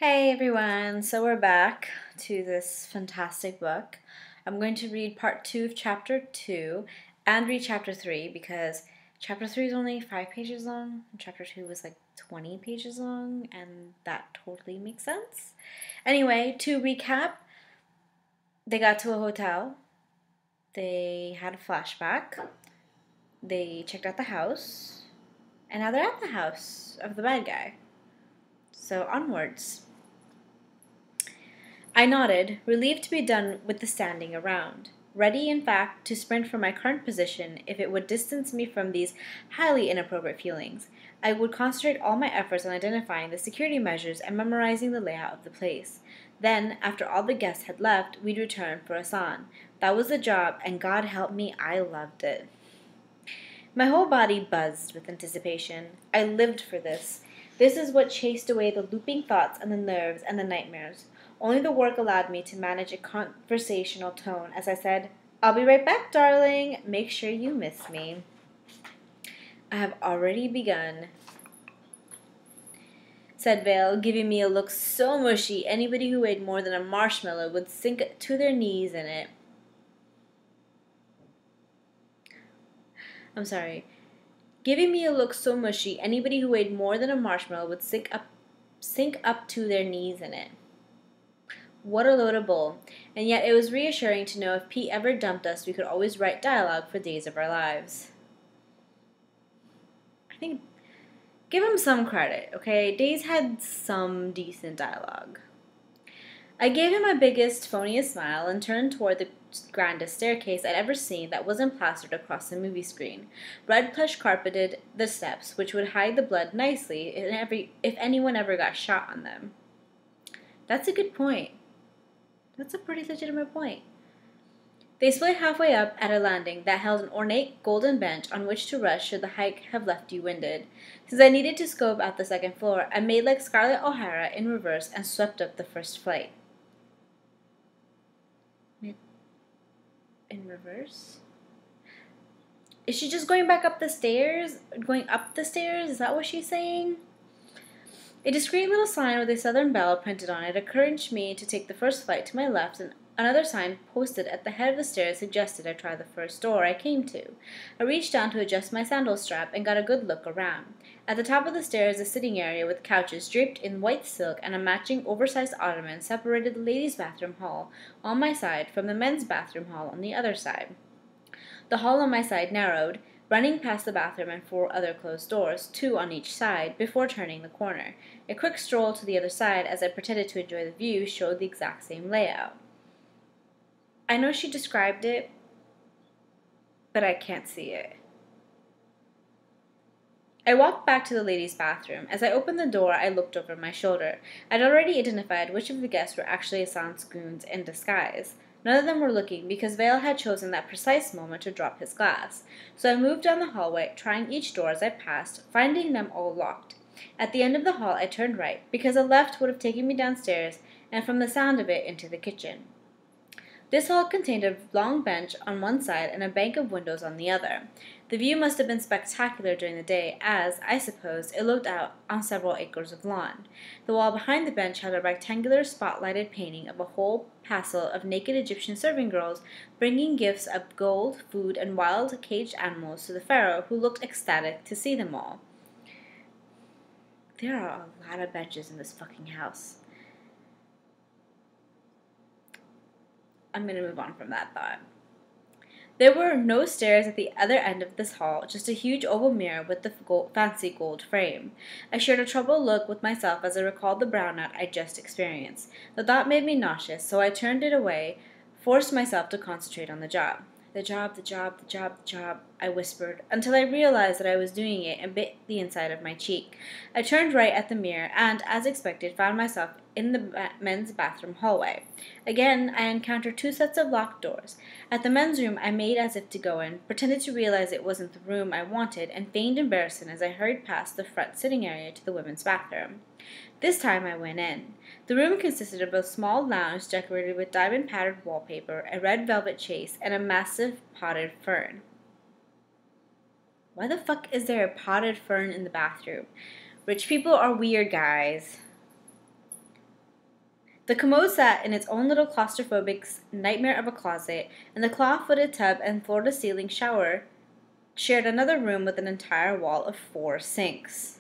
Hey everyone, so we're back to this fantastic book. I'm going to read part 2 of chapter 2 and read chapter 3 because chapter 3 is only 5 pages long and chapter 2 was like 20 pages long, and that totally makes sense. Anyway, to recap, they got to a hotel, they had a flashback, they checked out the house, and now they're at the house of the bad guy. So onwards. I nodded, relieved to be done with the standing around, ready, in fact, to sprint for my current position if it would distance me from these highly inappropriate feelings. I would concentrate all my efforts on identifying the security measures and memorizing the layout of the place. Then, after all the guests had left, we'd return for Asan. That was the job, and God help me, I loved it. My whole body buzzed with anticipation. I lived for this. This is what chased away the looping thoughts and the nerves and the nightmares. Only the work allowed me to manage a conversational tone as I said, "I'll be right back, darling. Make sure you miss me." "I have already begun," said Vale, giving me a look so mushy anybody who weighed more than a marshmallow would sink to their knees in it. I'm sorry. Giving me a look so mushy anybody who weighed more than a marshmallow would sink up to their knees in it. What a load of bull. And yet it was reassuring to know if Pete ever dumped us, we could always write dialogue for days of our lives. I think, give him some credit, okay? Days had some decent dialogue. I gave him my biggest, phoniest smile and turned toward the grandest staircase I'd ever seen that wasn't plastered across the movie screen. Red plush carpeted the steps, which would hide the blood nicely if anyone ever got shot on them. That's a good point. That's a pretty legitimate point. They split halfway up at a landing that held an ornate golden bench on which to rest should the hike have left you winded. Since I needed to scope out the second floor, I made like Scarlett O'Hara in reverse and swept up the first flight. In reverse? Is she just going back up the stairs? Going up the stairs? Is that what she's saying? A discreet little sign with a Southern belle printed on it encouraged me to take the first flight to my left, and another sign posted at the head of the stairs suggested I try the first door I came to. I reached down to adjust my sandal strap and got a good look around. At the top of the stairs, a sitting area with couches draped in white silk and a matching oversized ottoman separated the ladies' bathroom hall on my side from the men's bathroom hall on the other side. The hall on my side narrowed, running past the bathroom and 4 other closed doors, 2 on each side, before turning the corner. A quick stroll to the other side as I pretended to enjoy the view showed the exact same layout. I know she described it, but I can't see it. I walked back to the ladies' bathroom. As I opened the door, I looked over my shoulder. I'd already identified which of the guests were actually Hassan's goons in disguise. None of them were looking because Vale had chosen that precise moment to drop his glass. So I moved down the hallway, trying each door as I passed, finding them all locked. At the end of the hall, I turned right, because a left would have taken me downstairs, and from the sound of it, into the kitchen. This hall contained a long bench on one side and a bank of windows on the other. The view must have been spectacular during the day, as, I suppose, it looked out on several acres of lawn. The wall behind the bench had a rectangular spotlighted painting of a whole passel of naked Egyptian serving girls bringing gifts of gold, food, and wild caged animals to the pharaoh, who looked ecstatic to see them all. There are a lot of benches in this fucking house. I'm going to move on from that thought. There were no stairs at the other end of this hall, just a huge oval mirror with the fancy gold frame. I shared a troubled look with myself as I recalled the brownout I'd just experienced. The thought made me nauseous, so I turned it away, forced myself to concentrate on the job. The job, I whispered, until I realized that I was doing it and bit the inside of my cheek. I turned right at the mirror and, as expected, found myself in the men's bathroom hallway. Again, I encountered 2 sets of locked doors. At the men's room, I made as if to go in, pretended to realize it wasn't the room I wanted, and feigned embarrassment as I hurried past the front sitting area to the women's bathroom. This time I went in. The room consisted of a small lounge decorated with diamond-patterned wallpaper, a red velvet chase, and a massive potted fern. Why the fuck is there a potted fern in the bathroom? Rich people are weird, guys. The commode sat in its own little claustrophobic nightmare of a closet, and the claw-footed tub and floor-to-ceiling shower shared another room with an entire wall of 4 sinks.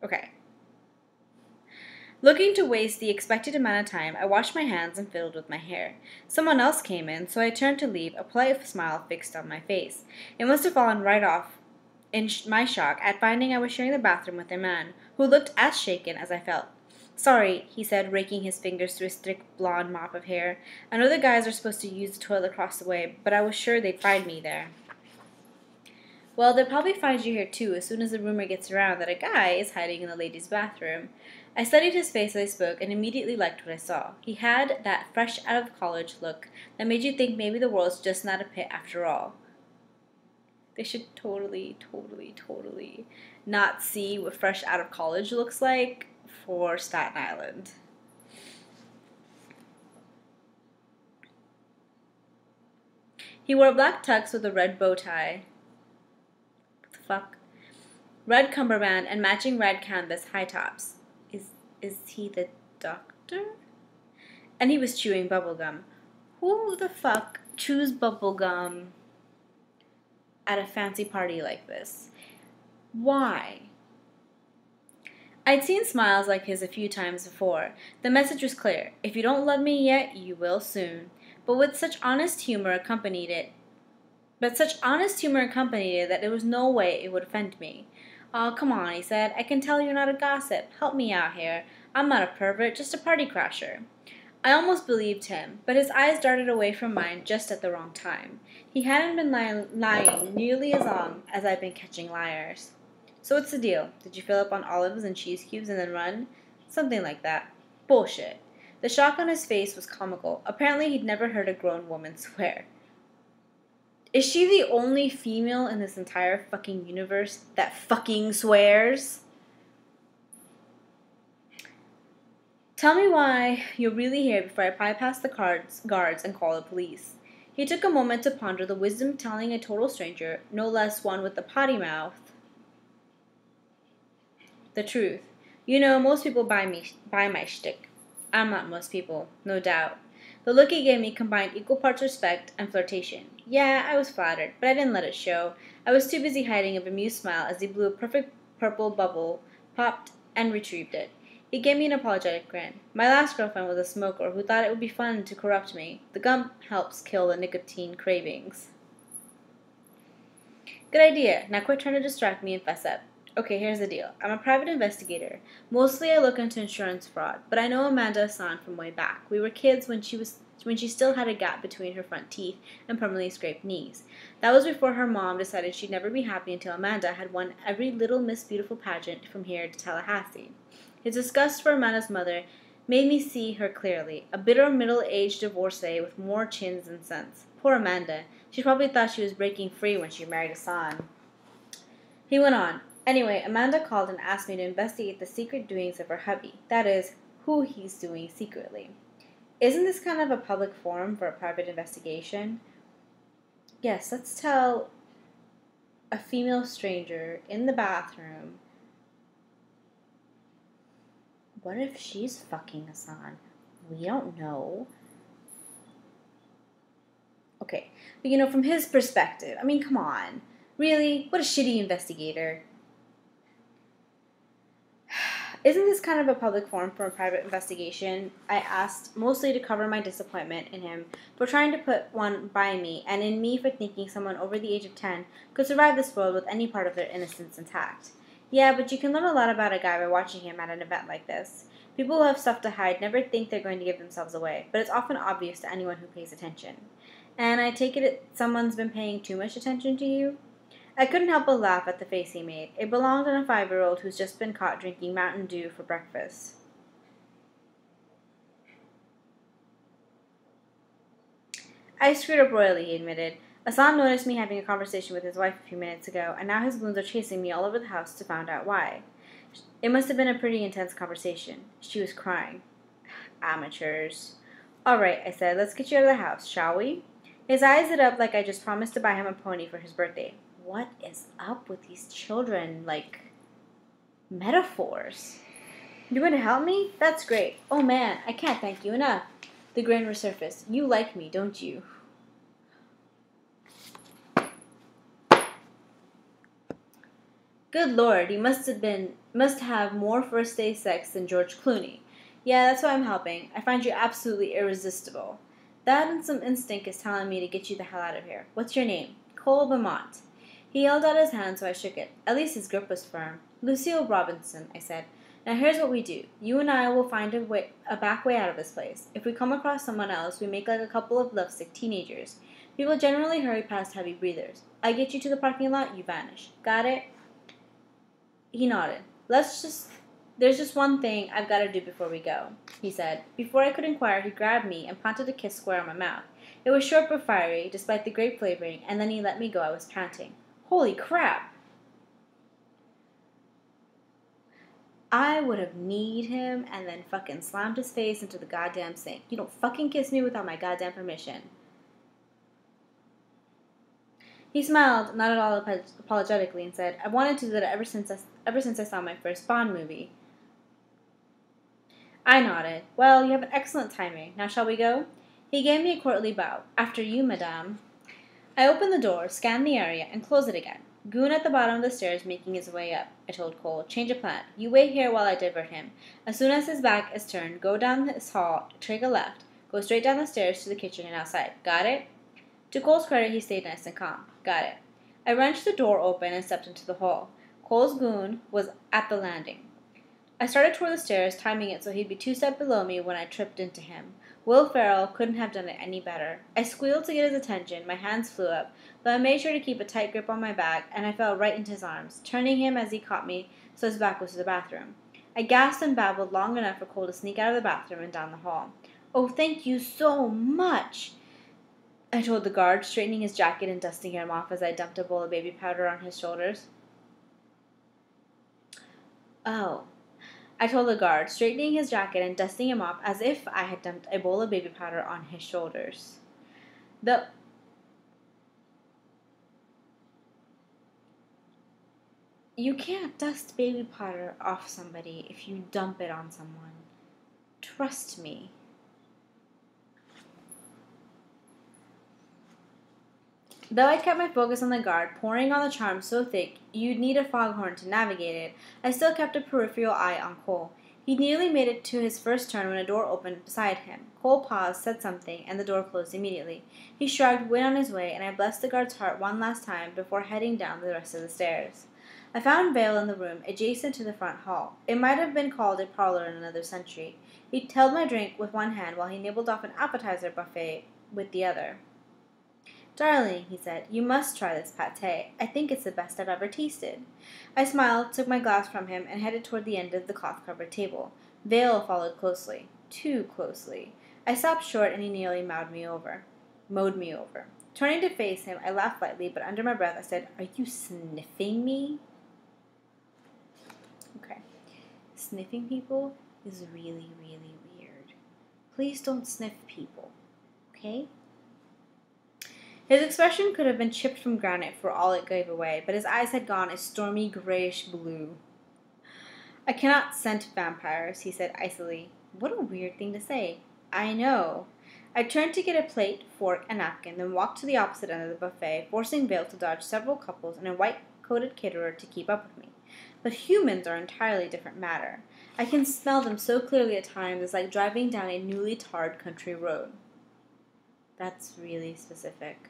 Okay. Looking to waste the expected amount of time, I washed my hands and fiddled with my hair. Someone else came in, so I turned to leave, a polite smile fixed on my face. It must have fallen right off in my shock at finding I was sharing the bathroom with a man who looked as shaken as I felt. "Sorry," he said, raking his fingers through his thick blonde mop of hair. "I know the guys are supposed to use the toilet across the way, but I was sure they'd find me there." "Well, they'll probably find you here too as soon as the rumor gets around that a guy is hiding in the ladies' bathroom." I studied his face as I spoke and immediately liked what I saw. He had that fresh out of college look that made you think maybe the world's just not a pit after all. They should totally not see what fresh out of college looks like for Staten Island. He wore black tux with a red bow tie. What the fuck? Red cummerbund and matching red canvas high tops. Is he the doctor? And he was chewing bubblegum. Who the fuck chews bubblegum at a fancy party like this? Why? I'd seen smiles like his a few times before. The message was clear. If you don't love me yet, you will soon. But such honest humor accompanied it that there was no way it would offend me. "Oh, come on," he said. "I can tell you're not a gossip. Help me out here. I'm not a pervert, just a party crasher." I almost believed him, but his eyes darted away from mine just at the wrong time. He hadn't been lying nearly as long as I'd been catching liars. "So what's the deal? Did you fill up on olives and cheese cubes and then run?" "Something like that." "Bullshit." The shock on his face was comical. Apparently he'd never heard a grown woman swear. Is she the only female in this entire fucking universe that fucking swears? "Tell me why you're really here before I bypass the guards and call the police." He took a moment to ponder the wisdom telling a total stranger, no less one with a potty mouth, the truth. "You know, most people buy my shtick." "I'm not most people, no doubt." The look he gave me combined equal parts respect and flirtation. Yeah, I was flattered, but I didn't let it show. I was too busy hiding a bemused smile as he blew a perfect purple bubble, popped, and retrieved it. He gave me an apologetic grin. "My last girlfriend was a smoker who thought it would be fun to corrupt me. The gum helps kill the nicotine cravings." "Good idea. Now quit trying to distract me and fess up." "Okay, here's the deal. I'm a private investigator. Mostly I look into insurance fraud, but I know Amanda Hassan from way back. We were kids when she still had a gap between her front teeth and permanently scraped knees. That was before her mom decided she'd never be happy until Amanda had won every Little Miss Beautiful pageant from here to Tallahassee. His disgust for Amanda's mother made me see her clearly, a bitter middle-aged divorcee with more chins than sense. Poor Amanda. She probably thought she was breaking free when she married Hassan. He went on. "Anyway, Amanda called and asked me to investigate the secret doings of her hubby. That is, who he's doing secretly." "Isn't this kind of a public forum for a private investigation?" "Yes, let's tell a female stranger in the bathroom. What if she's fucking Hassan? We don't know." Okay, but from his perspective, I mean, come on. Really? What a shitty investigator. "Isn't this kind of a public forum for a private investigation?" I asked, mostly to cover my disappointment in him for trying to put one by me, and in me for thinking someone over the age of 10 could survive this world with any part of their innocence intact. "Yeah, but you can learn a lot about a guy by watching him at an event like this. People who have stuff to hide never think they're going to give themselves away, but it's often obvious to anyone who pays attention." "And I take it someone's been paying too much attention to you?" I couldn't help but laugh at the face he made. It belonged on a 5-year-old who's just been caught drinking Mountain Dew for breakfast. "I screwed up royally," he admitted. "Hassan noticed me having a conversation with his wife a few minutes ago, and now his goons are chasing me all over the house to find out why. It must have been a pretty intense conversation." She was crying. "Amateurs." "All right," I said, "let's get you out of the house, shall we?" His eyes lit up like I just promised to buy him a pony for his birthday. What is up with these children? Like, metaphors. You want to help me? That's great. Oh man, I can't thank you enough. The grin resurfaced. You like me, don't you? Good Lord, you must have more first day sex than George Clooney. Yeah, that's why I'm helping. I find you absolutely irresistible. That and some instinct is telling me to get you the hell out of here. What's your name? Cole Beaumont. He held out his hand, so I shook it. At least his grip was firm. Lucille Robinson, I said. Now here's what we do. You and I will find a back way out of this place. If we come across someone else, we make like a couple of lovesick teenagers. People generally hurry past heavy breathers. I get you to the parking lot, you vanish. Got it? He nodded. There's just one thing I've got to do before we go, he said. Before I could inquire, he grabbed me and planted a kiss square on my mouth. It was short but fiery, despite the grape flavoring, and then he let me go. I was panting. Holy crap! I would have kneed him and then fucking slammed his face into the goddamn sink. You don't fucking kiss me without my goddamn permission. He smiled, not at all apologetically, and said, I've wanted to do that ever since I saw my first Bond movie. I nodded. Well, you have an excellent timing. Now shall we go? He gave me a courtly bow. After you, madame. I opened the door, scanned the area, and closed it again. Goon at the bottom of the stairs making his way up, I told Cole. Change of plan. You wait here while I divert him. As soon as his back is turned, go down this hall, take a left, go straight down the stairs to the kitchen and outside. Got it? To Cole's credit, he stayed nice and calm. Got it. I wrenched the door open and stepped into the hall. Cole's goon was at the landing. I started toward the stairs, timing it so he'd be 2 steps below me when I tripped into him. Will Ferrell couldn't have done it any better. I squealed to get his attention, my hands flew up, though I made sure to keep a tight grip on my back, and I fell right into his arms, turning him as he caught me so his back was to the bathroom. I gasped and babbled long enough for Cole to sneak out of the bathroom and down the hall. Oh, thank you so much, I told the guard, straightening his jacket and dusting him off as I dumped a bowl of baby powder on his shoulders. Oh, I told the guard, straightening his jacket and dusting him off as if I had dumped a bowl of baby powder on his shoulders. You can't dust baby powder off somebody if you dump it on someone. Trust me. Though I kept my focus on the guard, pouring on the charm so thick you'd need a foghorn to navigate it, I still kept a peripheral eye on Cole. He nearly made it to his first turn when a door opened beside him. Cole paused, said something, and the door closed immediately. He shrugged, went on his way, and I blessed the guard's heart one last time before heading down the rest of the stairs. I found Vale in the room adjacent to the front hall. It might have been called a parlor in another century. He held my drink with one hand while he nibbled off an appetizer buffet with the other. Darling, he said, you must try this pâté. I think it's the best I've ever tasted. I smiled, took my glass from him, and headed toward the end of the cloth-covered table. Vale followed closely. Too closely. I stopped short, and he nearly mowed me over. Turning to face him, I laughed lightly, but under my breath I said, Are you sniffing me? Okay. Sniffing people is really, really weird. Please don't sniff people. Okay? His expression could have been chipped from granite for all it gave away, but his eyes had gone a stormy grayish blue. I cannot scent vampires, he said icily. What a weird thing to say. I know. I turned to get a plate, fork, and napkin, then walked to the opposite end of the buffet, forcing Vale to dodge several couples and a white-coated caterer to keep up with me. But humans are an entirely different matter. I can smell them so clearly at times it's like driving down a newly tarred country road. That's really specific.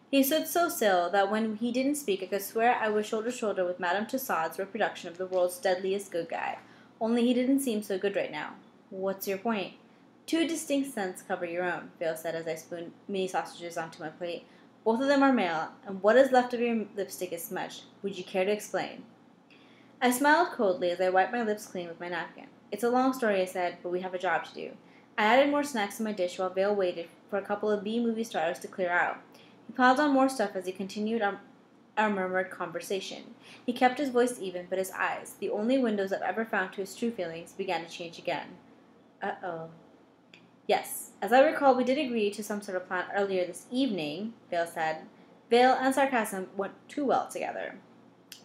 He stood so still that when he didn't speak, I could swear I was shoulder to shoulder with Madame Tussauds' reproduction of the world's deadliest good guy. Only he didn't seem so good right now. What's your point? 2 distinct scents cover your own, Vale said as I spooned mini sausages onto my plate. Both of them are male, and what is left of your lipstick is smudged. Would you care to explain? I smiled coldly as I wiped my lips clean with my napkin. It's a long story, I said, but we have a job to do. I added more snacks to my dish while Vale waited for a couple of B-movie stars to clear out. He piled on more stuff as he continued our murmured conversation. He kept his voice even, but his eyes, the only windows I've ever found to his true feelings, began to change again. Uh-oh. Yes, as I recall, we did agree to some sort of plan earlier this evening, Vale said. Vale and sarcasm went too well together.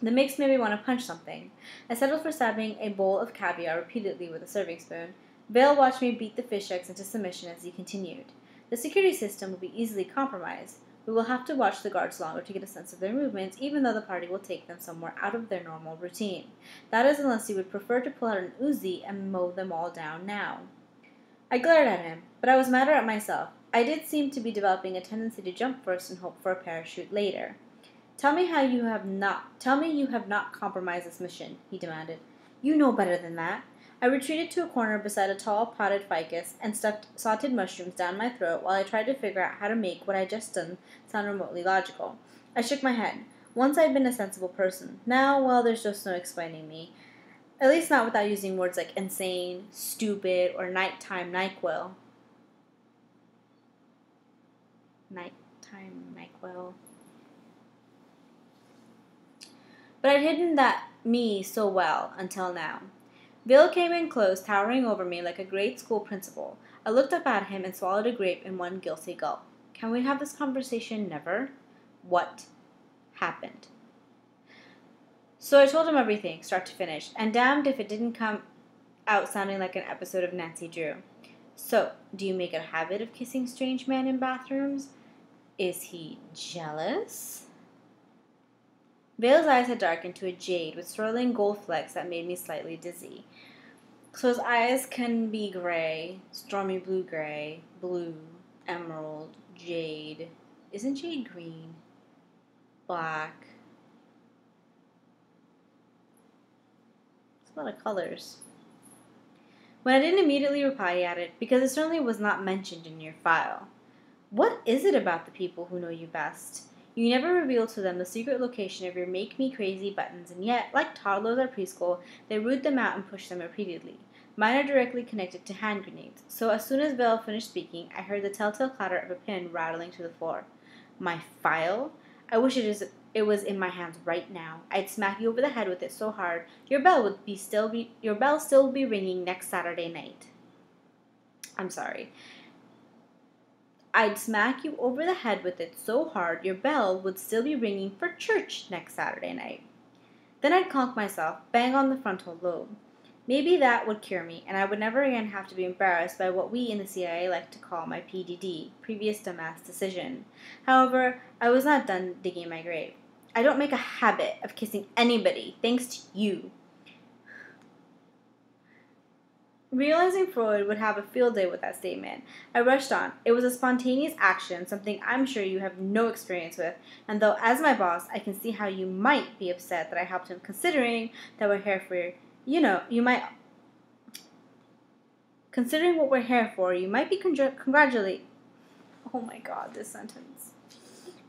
The mix made me want to punch something. I settled for stabbing a bowl of caviar repeatedly with a serving spoon. Vale watched me beat the fish eggs into submission as he continued. The security system will be easily compromised. We will have to watch the guards longer to get a sense of their movements, even though the party will take them somewhere out of their normal routine. That is unless you would prefer to pull out an Uzi and mow them all down now. I glared at him, but I was madder at myself. I did seem to be developing a tendency to jump first and hope for a parachute later. Tell me you have not compromised this mission, he demanded. You know better than that. I retreated to a corner beside a tall potted ficus and stuffed sauteed mushrooms down my throat while I tried to figure out how to make what I just done sound remotely logical. I shook my head. Once I'd been a sensible person. Now, well, there's just no explaining me. At least not without using words like insane, stupid, or nighttime NyQuil. Nighttime NyQuil. But I'd hidden that me so well until now. Bill came in close, towering over me like a great school principal. I looked up at him and swallowed a grape in one guilty gulp. Can we have this conversation never? What happened? So I told him everything, start to finish, and damned if it didn't come out sounding like an episode of Nancy Drew. So, do you make a habit of kissing strange men in bathrooms? Is he jealous? Vale's eyes had darkened to a jade with swirling gold flecks that made me slightly dizzy. So his eyes can be gray, stormy blue-gray, blue, emerald, jade. Isn't jade green? Black. It's a lot of colors. When I didn't immediately reply, he added, because it certainly was not mentioned in your file. What is it about the people who know you best? You never reveal to them the secret location of your make-me-crazy buttons, and yet, like toddlers at preschool, they root them out and push them repeatedly. Mine are directly connected to hand grenades, so as soon as Belle finished speaking, I heard the telltale clatter of a pin rattling to the floor. My file? I wish it was in my hands right now. I'd smack you over the head with it so hard, your bell still be ringing next Saturday night. I'm sorry. I'd smack you over the head with it so hard your bell would still be ringing for church next Saturday night. Then I'd conk myself, bang on the frontal lobe. Maybe that would cure me, and I would never again have to be embarrassed by what we in the CIA like to call my PDD, previous dumbass decision. However, I was not done digging my grave. I don't make a habit of kissing anybody, thanks to you. Realizing Freud would have a field day with that statement, I rushed on. It was a spontaneous action, something I'm sure you have no experience with, and though as my boss, I can see how you might be upset that I helped him, considering that we're here for, considering what we're here for, you might be congratulating. Oh my god, this sentence.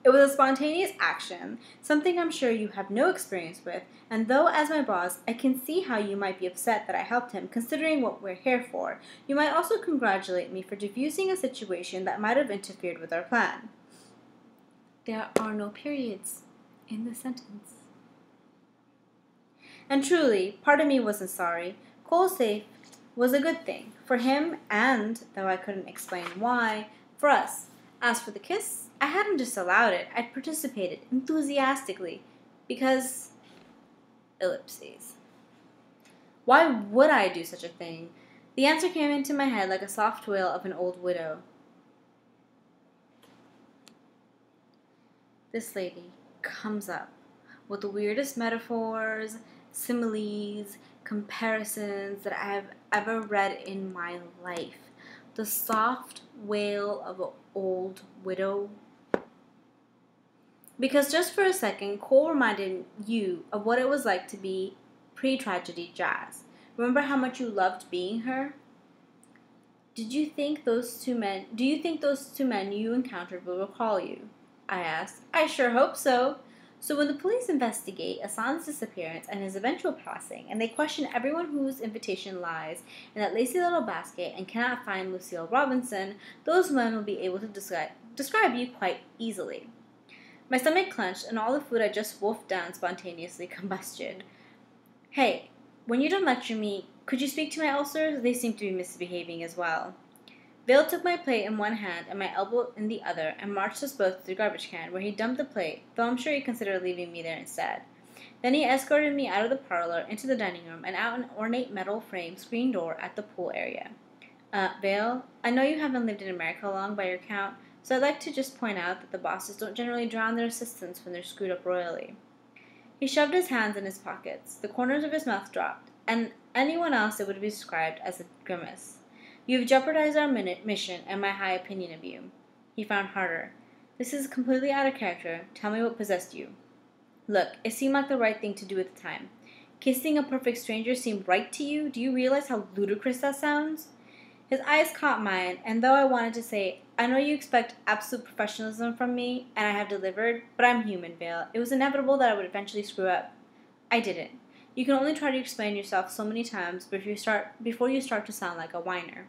It was a spontaneous action, something I'm sure you have no experience with, and though as my boss, I can see how you might be upset that I helped him, considering what we're here for, you might also congratulate me for diffusing a situation that might have interfered with our plan. There are no periods in the sentence. And truly, part of me wasn't sorry. Cole's safe was a good thing, for him and, though I couldn't explain why, for us. As for the kiss, I hadn't just allowed it, I'd participated enthusiastically, because... ellipses. Why would I do such a thing? The answer came into my head like a soft wail of an old widow. This lady comes up with the weirdest metaphors, similes, comparisons that I have ever read in my life. The soft wail of an old widow. Because just for a second, Cole reminded you of what it was like to be pre-tragedy Jazz. Remember how much you loved being her? Do you think those two men you encountered will recall you? I asked. I sure hope so. So when the police investigate Hassan's disappearance and his eventual passing, and they question everyone whose invitation lies in that lacy little basket and cannot find Lucille Robinson, those men will be able to describe you quite easily. My stomach clenched, and all the food I just wolfed down spontaneously combusted. Hey, when you're done lecturing me, could you speak to my ulcers? They seem to be misbehaving as well. Vale took my plate in one hand and my elbow in the other and marched us both to the garbage can, where he dumped the plate, though I'm sure he considered leaving me there instead. Then he escorted me out of the parlor, into the dining room, and out an ornate metal frame screen door at the pool area. Vale, I know you haven't lived in America long by your count, so I'd like to just point out that the bosses don't generally drown their assistants when they're screwed up royally. He shoved his hands in his pockets. The corners of his mouth dropped, and anyone else it would be described as a grimace. You have jeopardized our mission and my high opinion of you. He frowned harder. This is completely out of character. Tell me what possessed you. Look, it seemed like the right thing to do at the time. Kissing a perfect stranger seemed right to you? Do you realize how ludicrous that sounds? His eyes caught mine, and though I wanted to say, I know you expect absolute professionalism from me, and I have delivered, but I'm human, Vale. It was inevitable that I would eventually screw up. I didn't. You can only try to explain yourself so many times before you start to sound like a whiner.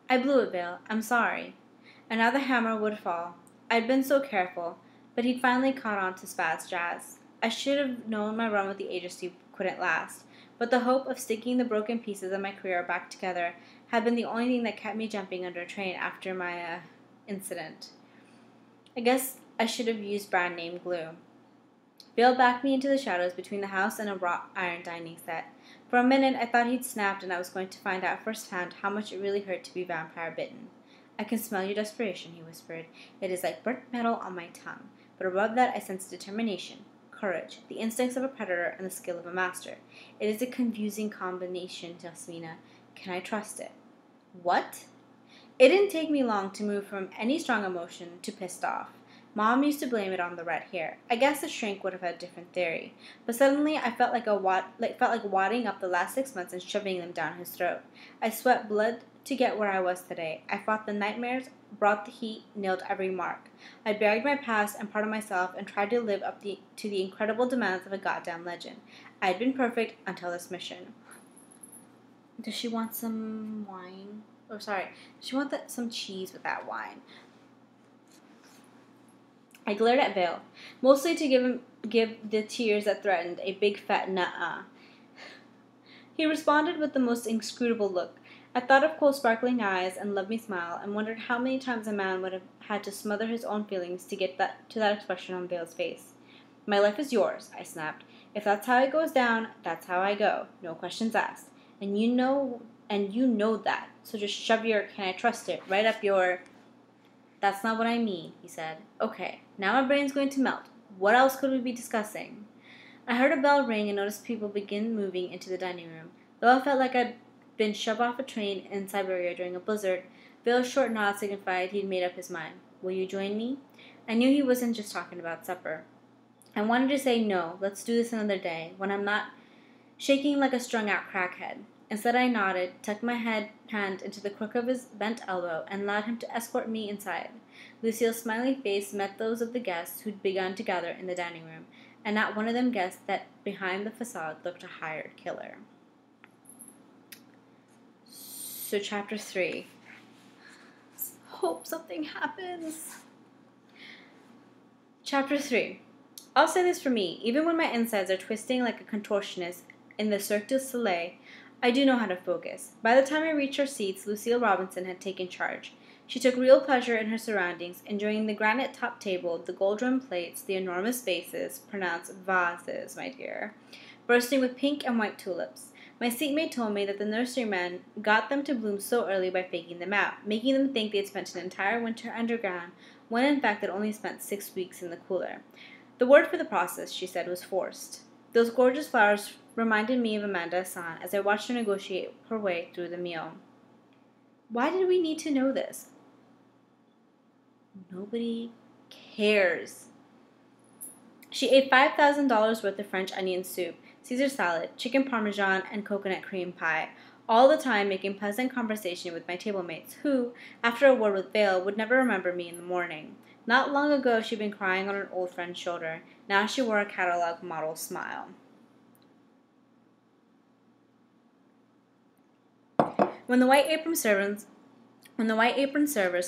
I blew it, Vale. I'm sorry. And now the hammer would fall. I'd been so careful, but he'd finally caught on to Spaz jazz. I should have known my run with the agency couldn't last, but the hope of sticking the broken pieces of my career back together had been the only thing that kept me jumping under a train after my incident. I guess I should have used brand name glue. Bill backed me into the shadows between the house and a wrought iron dining set. For a minute I thought he'd snapped and I was going to find out firsthand how much it really hurt to be vampire bitten. I can smell your desperation, he whispered. It is like burnt metal on my tongue. But above that I sensed determination, courage, the instincts of a predator, and the skill of a master. It is a confusing combination, Jasmina. Can I trust it? What? It didn't take me long to move from any strong emotion to pissed off. Mom used to blame it on the red hair. I guess the shrink would have had a different theory. But suddenly I felt like wadding up the last 6 months and shoving them down his throat. I sweat blood to get where I was today. I fought the nightmares, brought the heat, nailed every mark. I buried my past and part of myself and tried to live up to the incredible demands of a goddamn legend. I had been perfect until this mission. Does she want some wine? Oh, sorry. Does she want some cheese with that wine? I glared at Vale, mostly to give the tears that threatened a big fat nuh-uh. He responded with the most inscrutable look. I thought of cold sparkling eyes and loved me smile, and wondered how many times a man would have had to smother his own feelings to get to that expression on Vale's face. My life is yours, I snapped. If that's how it goes down, that's how I go. No questions asked. And you know that. So just shove your "can I trust it" right up your... That's not what I mean, he said. Okay, now my brain's going to melt. What else could we be discussing? I heard a bell ring and noticed people begin moving into the dining room. Though I felt like I'd been shoved off a train in Siberia during a blizzard, Bill's short nod signified he'd made up his mind. Will you join me? I knew he wasn't just talking about supper. I wanted to say no, let's do this another day, when I'm not shaking like a strung-out crackhead. Instead I nodded, tucked my hand into the crook of his bent elbow, and allowed him to escort me inside. Lucille's smiling face met those of the guests who'd begun to gather in the dining room, and not one of them guessed that behind the facade looked a hired killer. So Chapter 3. Hope something happens. Chapter 3. I'll say this for me, even when my insides are twisting like a contortionist in the Cirque du Soleil, I do know how to focus. By the time I reached our seats, Lucille Robinson had taken charge. She took real pleasure in her surroundings, enjoying the granite-topped table, the gold-rimmed plates, the enormous vases, pronounced vases, my dear, bursting with pink and white tulips. My seatmate told me that the nurseryman got them to bloom so early by faking them out, making them think they'd spent an entire winter underground, when in fact they'd only spent 6 weeks in the cooler. The word for the process, she said, was forced. Those gorgeous flowers reminded me of Amanda Hassan as I watched her negotiate her way through the meal. Why did we need to know this? Nobody cares. She ate $5,000 worth of French onion soup, Caesar salad, chicken parmesan, and coconut cream pie, all the time making pleasant conversation with my table mates, who, after a word with Vale, would never remember me in the morning. Not long ago she'd been crying on an old friend's shoulder. Now she wore a catalog model smile. When the white apron servers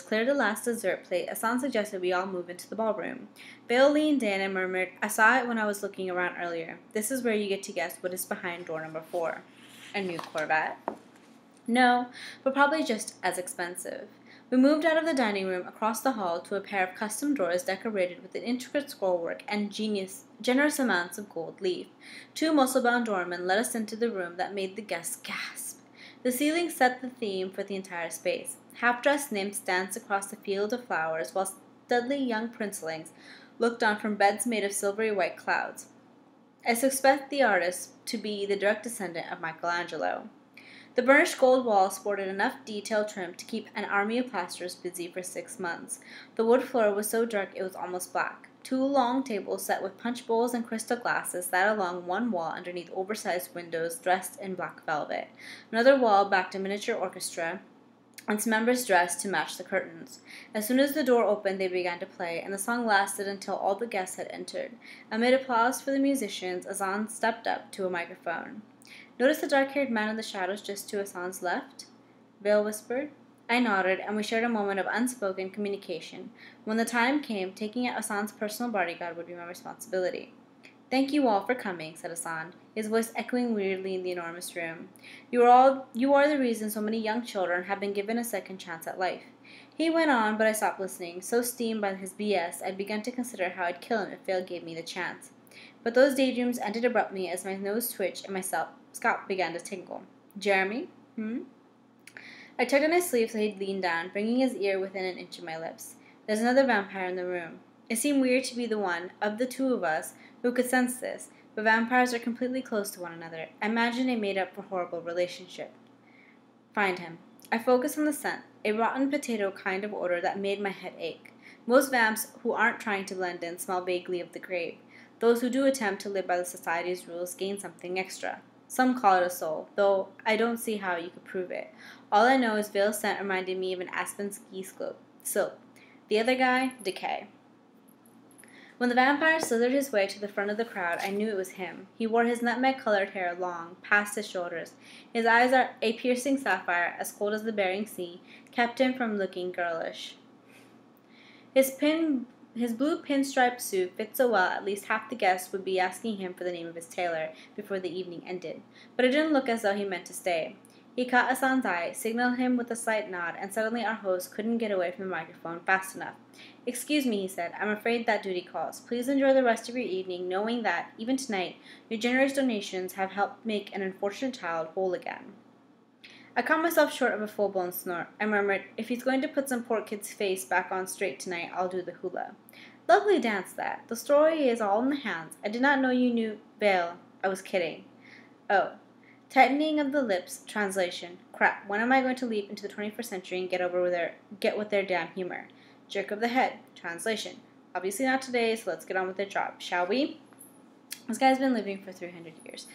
cleared the last dessert plate, Hassan suggested we all move into the ballroom. Vale leaned in and murmured, I saw it when I was looking around earlier. This is where you get to guess what is behind door number 4. A new Corvette? No, but probably just as expensive. We moved out of the dining room across the hall to a pair of custom doors decorated with an intricate scrollwork and generous amounts of gold leaf. Two muscle-bound doormen led us into the room that made the guests gasp. The ceiling set the theme for the entire space. Half-dressed nymphs danced across the field of flowers, while studly young princelings looked on from beds made of silvery white clouds. I suspect the artist to be the direct descendant of Michelangelo. The burnished gold walls sported enough detail trim to keep an army of plasterers busy for 6 months. The wood floor was so dark it was almost black. Two long tables set with punch bowls and crystal glasses sat along one wall underneath oversized windows dressed in black velvet. Another wall backed a miniature orchestra, its members dressed to match the curtains. As soon as the door opened, they began to play, and the song lasted until all the guests had entered. Amid applause for the musicians, Azan stepped up to a microphone. "Notice the dark-haired man in the shadows just to Azan's left?" Vale whispered. I nodded, and we shared a moment of unspoken communication. When the time came, taking out Azan's personal bodyguard would be my responsibility. "Thank you all for coming," said Azan, his voice echoing weirdly in the enormous room. You are the reason so many young children have been given a second chance at life." He went on, but I stopped listening. So steamed by his BS, I'd begun to consider how I'd kill him if Vale gave me the chance. But those daydreams ended abruptly as my nose twitched and my scalp began to tingle. "Jeremy? I tugged on his sleeve so he'd lean down, bringing his ear within an inch of my lips. "There's another vampire in the room." It seemed weird to be the one, of the two of us, who could sense this, but vampires are completely close to one another. I imagined a made-up, horrible relationship. "Find him." I focused on the scent, a rotten potato kind of odor that made my head ache. Most vamps who aren't trying to blend in smell vaguely of the grave. Those who do attempt to live by the society's rules gain something extra. Some call it a soul, though I don't see how you could prove it. All I know is Vale's scent reminded me of an aspen ski silk. The other guy, decay. When the vampire slithered his way to the front of the crowd, I knew it was him. He wore his nutmeg-colored hair long, past his shoulders. His eyes, are a piercing sapphire, as cold as the Bering Sea, kept him from looking girlish. His blue pinstripe suit fit so well at least half the guests would be asking him for the name of his tailor before the evening ended. But it didn't look as though he meant to stay. He caught Azan's eye, signaled him with a slight nod, and suddenly our host couldn't get away from the microphone fast enough. "Excuse me," he said. "I'm afraid that duty calls. Please enjoy the rest of your evening, knowing that, even tonight, your generous donations have helped make an unfortunate child whole again." I caught myself short of a full-blown snort. I murmured, "If he's going to put some poor kid's face back on straight tonight, I'll do the hula." "Lovely dance, that. The story is all in the hands. I did not know you knew Vale. I was kidding." "Oh." Tightening of the lips. Translation. "Crap. When am I going to leap into the 21st century and get with their damn humor?" Jerk of the head. Translation. "Obviously not today, so let's get on with the job, shall we?" This guy's been living for 300 years.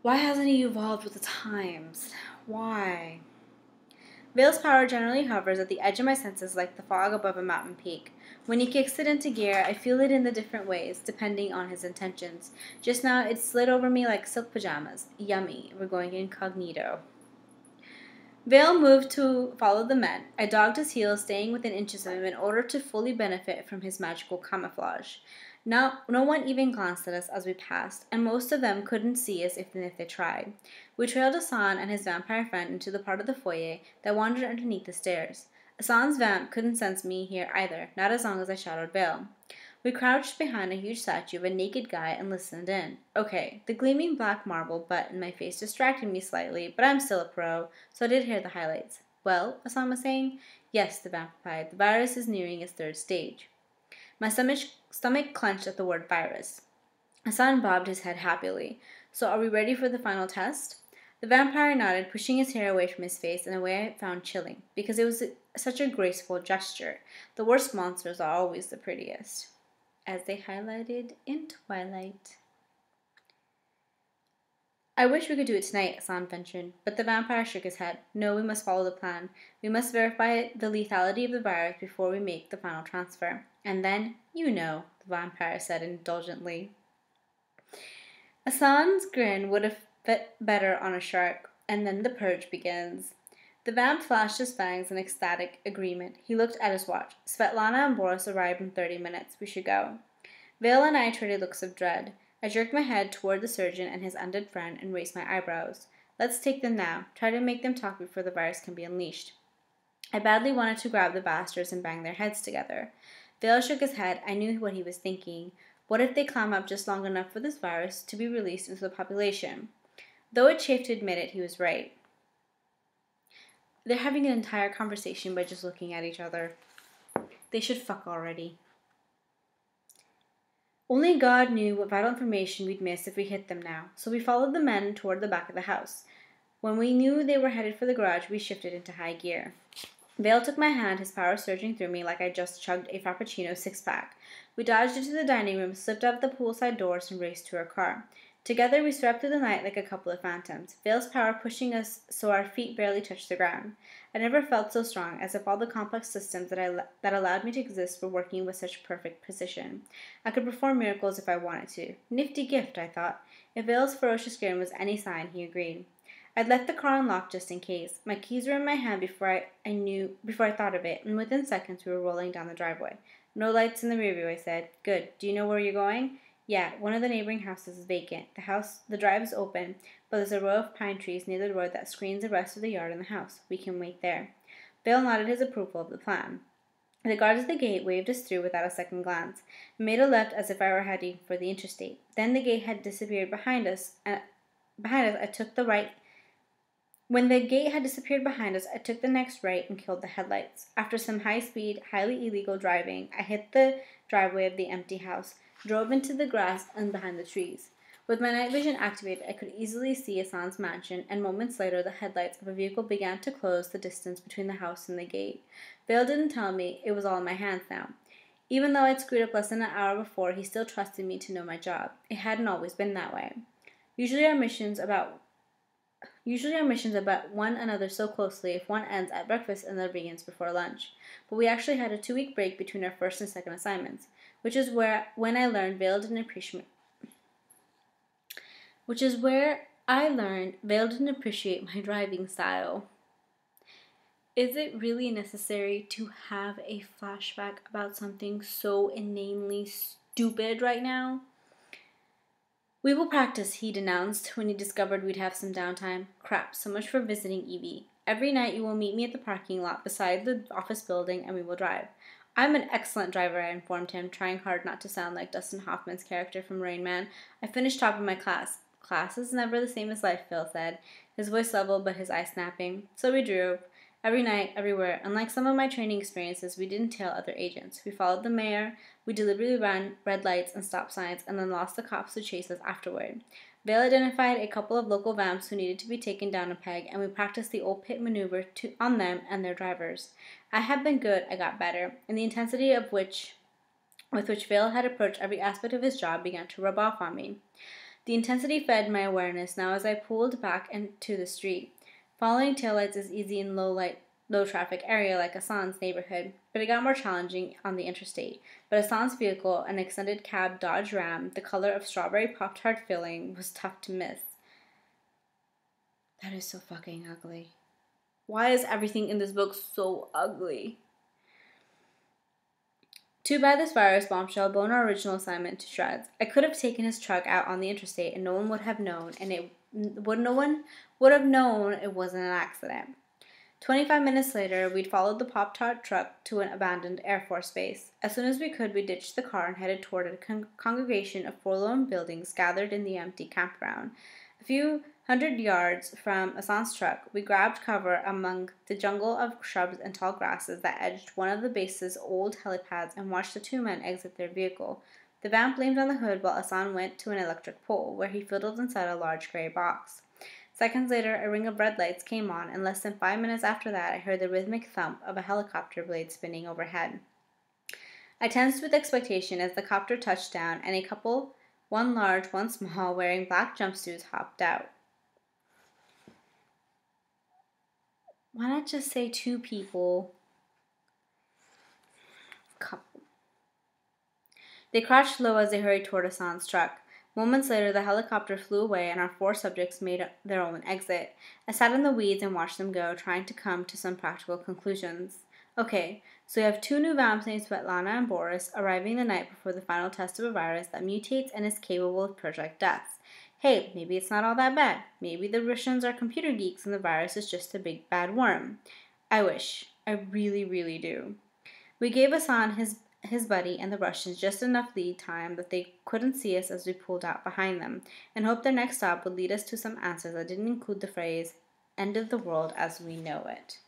Why hasn't he evolved with the times? Why? Vale's power generally hovers at the edge of my senses like the fog above a mountain peak. When he kicks it into gear, I feel it in the different ways, depending on his intentions. Just now, it slid over me like silk pajamas. Yummy. We're going incognito. Vale moved to follow the men. I dogged his heels, staying within inches of him in order to fully benefit from his magical camouflage. No one even glanced at us as we passed, and most of them couldn't see us even if they tried. We trailed Hassan and his vampire friend into the part of the foyer that wandered underneath the stairs. Hassan's vamp couldn't sense me here either, not as long as I shadowed Vale. We crouched behind a huge statue of a naked guy and listened in. Okay, the gleaming black marble butt in my face distracted me slightly, but I'm still a pro, so I did hear the highlights. "Well," Hassan was saying. "Yes," the vamp replied. "The virus is nearing its third stage." My stomach clenched at the word virus. Hassan bobbed his head happily. "So are we ready for the final test?" The vampire nodded, pushing his hair away from his face in a way I found chilling, because it was such a graceful gesture. The worst monsters are always the prettiest. As they highlighted in Twilight. "I wish we could do it tonight," Hassan ventured, but the vampire shook his head. "No, we must follow the plan. We must verify the lethality of the virus before we make the final transfer. And then, the vampire said indulgently. Hassan's grin would have fit better on a shark, and then the purge begins. The vamp flashed his fangs in ecstatic agreement. He looked at his watch. "Svetlana and Boris arrive in 30 minutes. We should go." Vale and I traded looks of dread. I jerked my head toward the surgeon and his undead friend and raised my eyebrows. "Let's take them now. Try to make them talk before the virus can be unleashed." I badly wanted to grab the bastards and bang their heads together. Vale shook his head. I knew what he was thinking. What if they climb up just long enough for this virus to be released into the population? Though it chafed to admit it, he was right. They're having an entire conversation by just looking at each other. They should fuck already. Only God knew what vital information we'd miss if we hit them now, so we followed the men toward the back of the house. When we knew they were headed for the garage, we shifted into high gear. Vale took my hand, his power surging through me like I just chugged a Frappuccino six-pack. We dodged into the dining room, slipped out the poolside doors, and raced to our car. Together we swept through the night like a couple of phantoms, Vale's power pushing us so our feet barely touched the ground. I never felt so strong, as if all the complex systems that allowed me to exist were working with such perfect precision. I could perform miracles if I wanted to. Nifty gift, I thought. If Vale's ferocious grin was any sign, he agreed. I'd left the car unlocked just in case. My keys were in my hand before I thought of it, and within seconds we were rolling down the driveway. No lights in the rearview, I said. Good. Do you know where you're going? Yeah, one of the neighboring houses is vacant. The drive is open, but there's a row of pine trees near the road that screens the rest of the yard and the house. We can wait there. Vale nodded his approval of the plan. The guard at the gate waved us through without a second glance, and made a left as if I were heading for the interstate. Then the gate had disappeared behind us, I took the right. When the gate had disappeared behind us, I took the next right and killed the headlights. After some high-speed, highly illegal driving, I hit the driveway of the empty house, drove into the grass and behind the trees. With my night vision activated, I could easily see Hassan's mansion, and moments later the headlights of a vehicle began to close the distance between the house and the gate. Vale didn't tell me it was all in my hands now. Even though I'd screwed up less than an hour before, he still trusted me to know my job. It hadn't always been that way. Usually our missions about one another so closely if one ends at breakfast and the other begins before lunch. But we actually had a 2-week break between our first and second assignments, which is where I learned Vale didn't appreciate my driving style. Is it really necessary to have a flashback about something so inanely stupid right now? We will practice, he denounced when he discovered we'd have some downtime. Crap, so much for visiting Evie. Every night you will meet me at the parking lot beside the office building and we will drive. I'm an excellent driver, I informed him, trying hard not to sound like Dustin Hoffman's character from Rain Man. I finished top of my class. Class is never the same as life, Phil said, his voice level but his eyes snapping. So we drove. Every night, everywhere. Unlike some of my training experiences, we didn't tail other agents. We followed the mayor, we deliberately ran red lights and stop signs, and then lost the cops who chased us afterward. Vale identified a couple of local vamps who needed to be taken down a peg, and we practiced the old pit maneuver on them and their drivers. I had been good, I got better, and the intensity with which Vale had approached every aspect of his job began to rub off on me. The intensity fed my awareness now as I pulled back into the street. Following taillights is easy in low traffic area like Hassan's neighborhood, but it got more challenging on the interstate. But Hassan's vehicle, an extended cab Dodge Ram, the color of strawberry Pop-Tart filling, was tough to miss. That is so fucking ugly. Why is everything in this book so ugly? Too bad this virus bombshell blown our original assignment to shreds. I could have taken his truck out on the interstate and no one would have known, no one would have known it wasn't an accident. 25 minutes later, we'd followed the Pop-Tart truck to an abandoned Air Force base. As soon as we could, we ditched the car and headed toward a congregation of forlorn buildings gathered in the empty campground. A few hundred yards from Hassan's truck, we grabbed cover among the jungle of shrubs and tall grasses that edged one of the base's old helipads and watched the two men exit their vehicle. The vamp leaned on the hood while Hassan went to an electric pole, where he fiddled inside a large gray box. Seconds later, a ring of red lights came on, and less than 5 minutes after that, I heard the rhythmic thump of a helicopter blade spinning overhead. I tensed with expectation as the copter touched down, and a couple, one large, one small, wearing black jumpsuits, hopped out. Why not just say two people? Couple. They crouched low as they hurried toward Hassan's truck. Moments later, the helicopter flew away and our 4 subjects made their own exit. I sat in the weeds and watched them go, trying to come to some practical conclusions. Okay, so we have 2 new vamps named Svetlana and Boris arriving the night before the final test of a virus that mutates and is capable of project deaths. Hey, maybe it's not all that bad. Maybe the Russians are computer geeks and the virus is just a big bad worm. I wish. I really, really do. We gave Hassan his buddy and the Russians just enough lead time that they couldn't see us as we pulled out behind them, and hoped their next stop would lead us to some answers that didn't include the phrase, end of the world as we know it.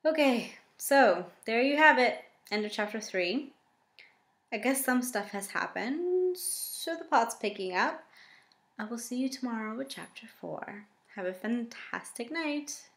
Okay, so there you have it. End of chapter 3. I guess some stuff has happened, so the plot's picking up. I will see you tomorrow with chapter 4. Have a fantastic night.